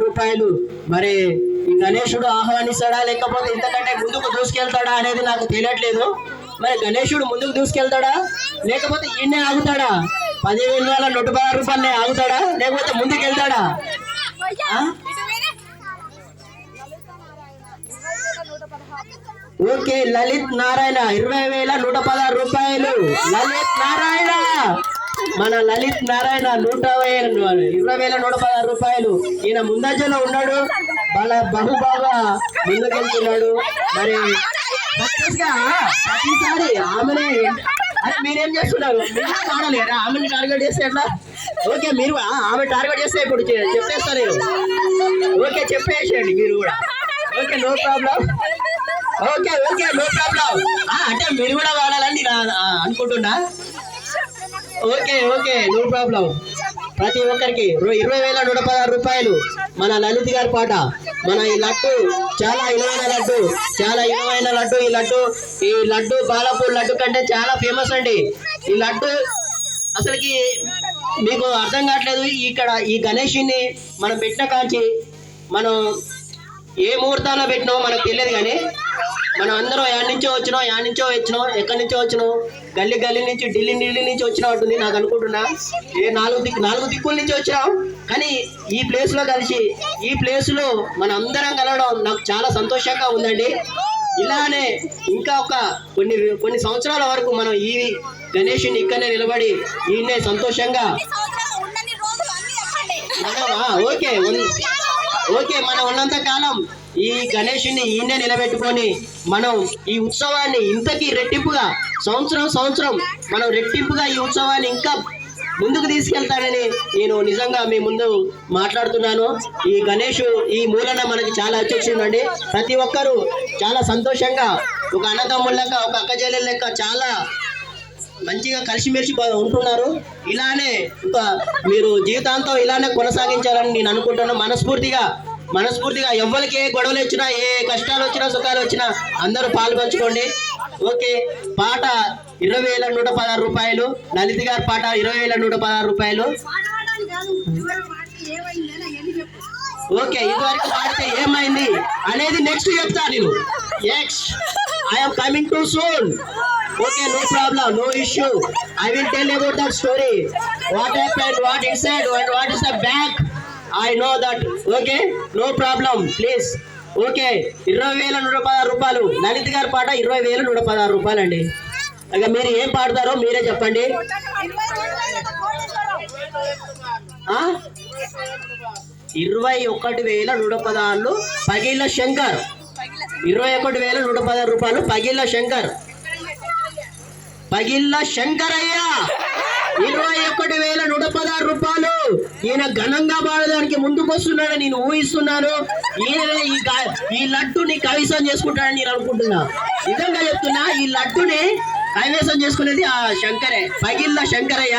రూపాయలు. మరి ఈ గణేశుడు ఆహ్వానిస్తాడా లేకపోతే ఇంతకంటే ముందుకు దూసుకెళ్తాడా అనేది నాకు తెలియట్లేదు. మరి గణేశుడు ముందుకు దూసుకెళ్తాడా లేకపోతే ఈయనే ఆగుతాడా? 10,000 116 ఆగుతాడా లేకపోతే ముందుకు వెళ్తాడా? ఓకే, లలిత్ నారాయణ 20,116 రూపాయలు. లలిత్ నారాయణ, మన లలిత్ నారాయణ 20,116 రూపాయలు. ఈయన ముందంజలో ఉన్నాడు, వాళ్ళ బాగా ముందుకెళ్తున్నాడు. మరి ప్రతిసారి ఆమెనే మీరేం చేస్తున్నారు? ఆడలేరా? ఆమెని టార్గెట్ చేస్తే ఎట్లా? ఓకే, మీరు ఆమె టార్గెట్ చేస్తే ఇప్పుడు చెప్పేస్తా నేను. ఓకే, చెప్పేసేయండి మీరు కూడా. Okay, no problem. Okay okay, no problem. అంటే మీరు కూడా వాడాలని అనుకుంటున్నా. Okay okay, no problem. ప్రతి ఒక్కరికి 20,116 రూపాయలు. మన లలిత్ గారి పాట. మన ఈ లడ్డు చాలా ఇలవైన లడ్డు, చాలా ఇలవైన లడ్డు. ఈ లడ్డు బాలాపూర్ లడ్డు కంటే చాలా ఫేమస్ అండి. ఈ లడ్డు అసలుకి మీకు అర్థం కావట్లేదు. ఇక్కడ ఈ గణేషుని మనం పెట్టిన కాంచి మనం ఏ ముహూర్తాల్లో పెట్టినామో మనకు తెలియదు, కానీ మనం అందరం ఎక్కడి నుంచో వచ్చినాం, ఎక్కడి నుంచో వచ్చినాం, గల్లీ నుంచి ఢిల్లీ నుంచి వచ్చినట్టుంది నాకు అనుకుంటున్నా. నాలుగు దిక్కుల నుంచి వచ్చినాం, కానీ ఈ ప్లేస్లో కలిసి ఈ ప్లేస్లో మన అందరం కలవడం నాకు చాలా సంతోషంగా ఉందండి. ఇలానే ఇంకా కొన్ని సంవత్సరాల వరకు మనం ఈ గణేషుని ఇక్కడనే నిలబడి ఈయనే సంతోషంగా ఓకే ఓకే మనం ఉన్నంత కాలం ఈ గణేషుని ఈయనే నిలబెట్టుకొని మనం ఈ ఉత్సవాన్ని ఇంతకీ రెట్టింపుగా సంవత్సరం మనం రెట్టింపుగా ఈ ఉత్సవాన్ని ఇంకా ముందుకు తీసుకెళ్తానని నేను నిజంగా మీ ముందు మాట్లాడుతున్నాను. ఈ గణేషు ఈ మూలన మనకి చాలా వచ్చేసిందండి. ప్రతి ఒక్కరూ చాలా సంతోషంగా ఒక అన్నదమ్ముల లెక్క, ఒక అక్కచెల్లెల లెక్క చాలా మంచిగా కలిసిమెలిసి ఉంటున్నారు. ఇలానే ఇంకా మీరు జీవితాంతం ఇలానే కొనసాగించాలని నేను అనుకుంటున్నాను. మనస్ఫూర్తిగా ఎవరికి ఏ గొడవలు వచ్చినా, ఏ కష్టాలు వచ్చినా, సుఖాలు వచ్చినా అందరూ పాలు పంచుకోండి. ఓకే, పాట 20,116 రూపాయలు. లలిత్ గారి పాట 20,116 రూపాయలు. ఓకే, ఇదివరకు పాడితే ఏమైంది అనేది నెక్స్ట్ చెప్తా నేను. I'm coming to soon. Okay, no problem, no issue. I will tell about that story. What happened, what he said, what is the back. I know that. Okay, no problem, please. Okay, 20,116 రూపాయలు. లలిత్ గారి పాట 20,116 రూపాయలు అండి. ఇక మీరు ఏం పాడతారో మీరే చెప్పండి. 21,116 పగిళ్ళ శంకర్. 21,116 రూపాయలు పగిళ్ళ శంకరయ్య. 21,116 రూపాయలు. ఈయన ఘనంగా పాడడానికి ముందుకు వస్తున్నాడని నేను ఊహిస్తున్నాను. ఈయన ఈ లడ్డుని కైవసం చేసుకుంటాడని నేను అనుకుంటున్నా. నిజంగా చెప్తున్నా, ఈ లడ్డుని కైవసం చేసుకునేది ఆ శంకరే, పగిళ్ళ శంకరయ్య.